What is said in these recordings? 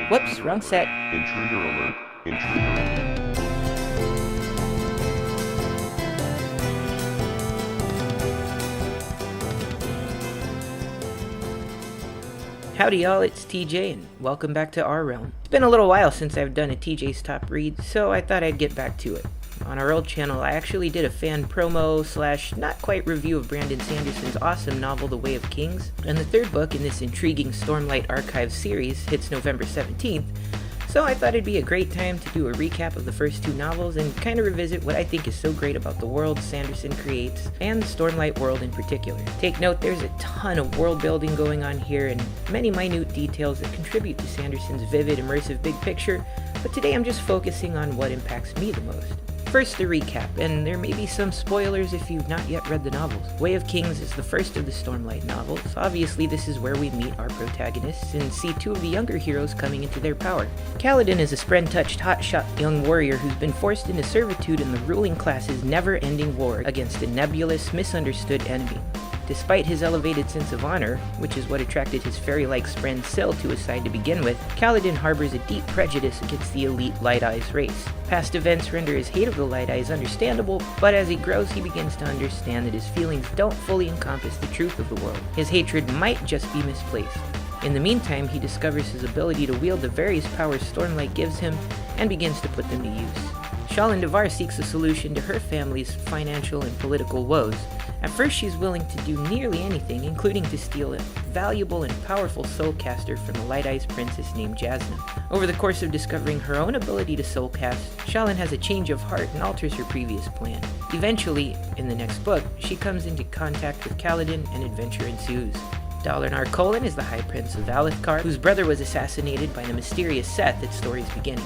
Whoops, wrong set. Intruder alert. Intruder alert. Howdy y'all, it's TJ and welcome back to our realm. It's been a little while since I've done a TJ's Top Read, so I thought I'd get back to it. On our old channel, I actually did a fan promo / not quite review of Brandon Sanderson's awesome novel The Way of Kings, and the third book in this intriguing Stormlight Archive series hits November 17th, so I thought it'd be a great time to do a recap of the first two novels and kind of revisit what I think is so great about the world Sanderson creates, and the Stormlight world in particular. Take note, there's a ton of world building going on here and many minute details that contribute to Sanderson's vivid, immersive big picture, but today I'm just focusing on what impacts me the most. First, the recap, and there may be some spoilers if you've not yet read the novels. Way of Kings is the first of the Stormlight novels. Obviously, this is where we meet our protagonists and see two of the younger heroes coming into their power. Kaladin is a spren-touched, hotshot young warrior who's been forced into servitude in the ruling class's never-ending war against a nebulous, misunderstood enemy. Despite his elevated sense of honor, which is what attracted his fairy-like spren Syl to his side to begin with, Kaladin harbors a deep prejudice against the elite Light Eyes race. Past events render his hate of the Light Eyes understandable, but as he grows he begins to understand that his feelings don't fully encompass the truth of the world. His hatred might just be misplaced. In the meantime, he discovers his ability to wield the various powers Stormlight gives him, and begins to put them to use. Shalyn Devar seeks a solution to her family's financial and political woes. At first, she's willing to do nearly anything, including to steal a valuable and powerful soulcaster from a Light Eyes princess named Jasna. Over the course of discovering her own ability to soulcast, Shalyn has a change of heart and alters her previous plan. Eventually, in the next book, she comes into contact with Kaladin and adventure ensues. Dalinar Kholin is the High Prince of Alethkar, whose brother was assassinated by the mysterious Seth at story's beginning.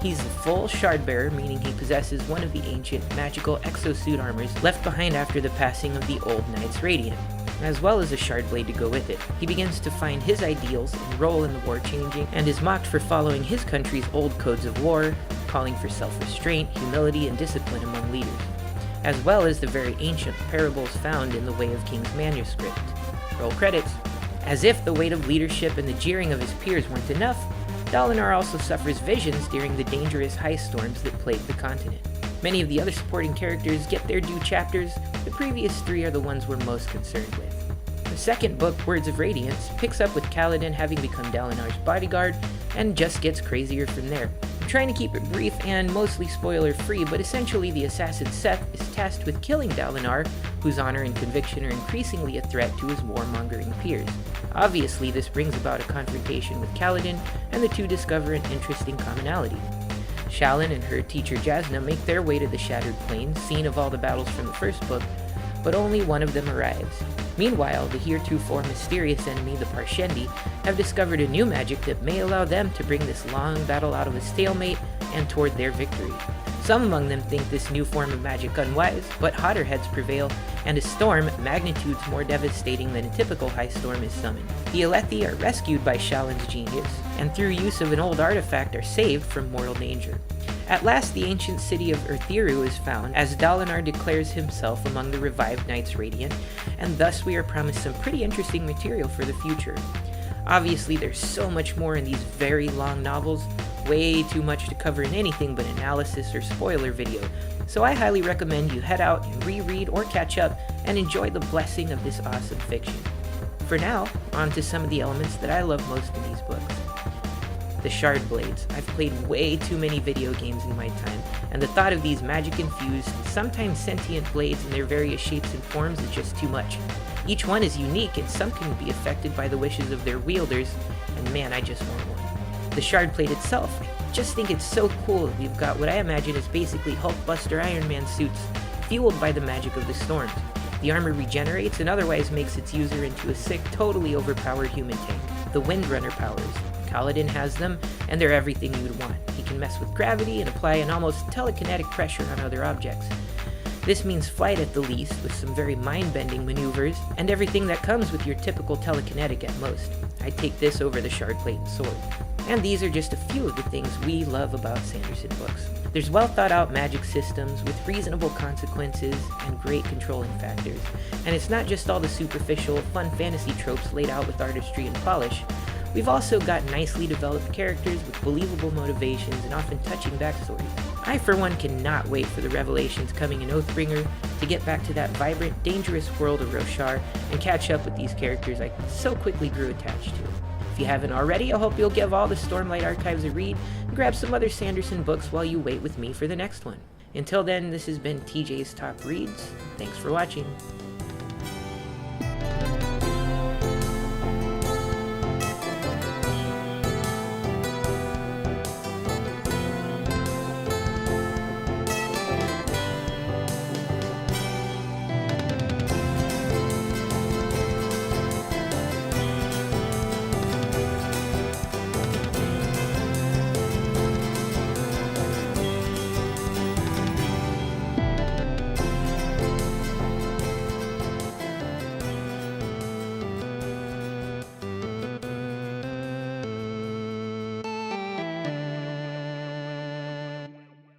He's the full Shardbearer, meaning he possesses one of the ancient magical exosuit armors left behind after the passing of the old Knights Radiant, as well as a Shardblade to go with it. He begins to find his ideals and role in the war changing, and is mocked for following his country's old codes of war, calling for self-restraint, humility, and discipline among leaders, as well as the very ancient parables found in the Way of Kings manuscript. Roll credits. As if the weight of leadership and the jeering of his peers weren't enough, Dalinar also suffers visions during the dangerous ice storms that plague the continent. Many of the other supporting characters get their due chapters. The previous three are the ones we're most concerned with. The second book, Words of Radiance, picks up with Kaladin having become Dalinar's bodyguard, and just gets crazier from there. I'm trying to keep it brief and mostly spoiler-free, but essentially the assassin Seth is tasked with killing Dalinar, whose honor and conviction are increasingly a threat to his warmongering peers. Obviously, this brings about a confrontation with Kaladin, and the two discover an interesting commonality. Shalyn and her teacher Jasna make their way to the Shattered Plains, scene of all the battles from the first book, but only one of them arrives. Meanwhile, the heretofore mysterious enemy, the Parshendi, have discovered a new magic that may allow them to bring this long battle out of a stalemate and toward their victory. Some among them think this new form of magic unwise, but hotter heads prevail, and a storm, magnitudes more devastating than a typical high storm, is summoned. The Alethi are rescued by Shalyn's genius, and through use of an old artifact are saved from mortal danger. At last, the ancient city of Urthiru is found, as Dalinar declares himself among the revived Knights Radiant, and thus we are promised some pretty interesting material for the future. Obviously, there's so much more in these very long novels, way too much to cover in anything but analysis or spoiler video, so I highly recommend you head out and reread or catch up and enjoy the blessing of this awesome fiction. For now, on to some of the elements that I love most in these books. The Shard Blades. I've played way too many video games in my time, and the thought of these magic-infused, sometimes sentient blades in their various shapes and forms is just too much. Each one is unique, and some can be affected by the wishes of their wielders, and man, I just want one. The Shard Blade itself, I just think it's so cool that we've got what I imagine is basically Hulkbuster Iron Man suits, fueled by the magic of the storms. The armor regenerates and otherwise makes its user into a sick, totally overpowered human tank. The Windrunner powers. Kaladin has them, and they're everything you'd want. He can mess with gravity and apply an almost telekinetic pressure on other objects. This means flight at the least, with some very mind-bending maneuvers, and everything that comes with your typical telekinetic at most. I'd take this over the Shardblade and sword. And these are just a few of the things we love about Sanderson books. There's well thought out magic systems with reasonable consequences and great controlling factors. And it's not just all the superficial, fun fantasy tropes laid out with artistry and polish. We've also got nicely developed characters with believable motivations and often touching backstories. I, for one, cannot wait for the revelations coming in Oathbringer to get back to that vibrant, dangerous world of Roshar and catch up with these characters I so quickly grew attached to. If you haven't already, I hope you'll give all the Stormlight Archives a read and grab some other Sanderson books while you wait with me for the next one. Until then, this has been TJ's Top Reads. Thanks for watching.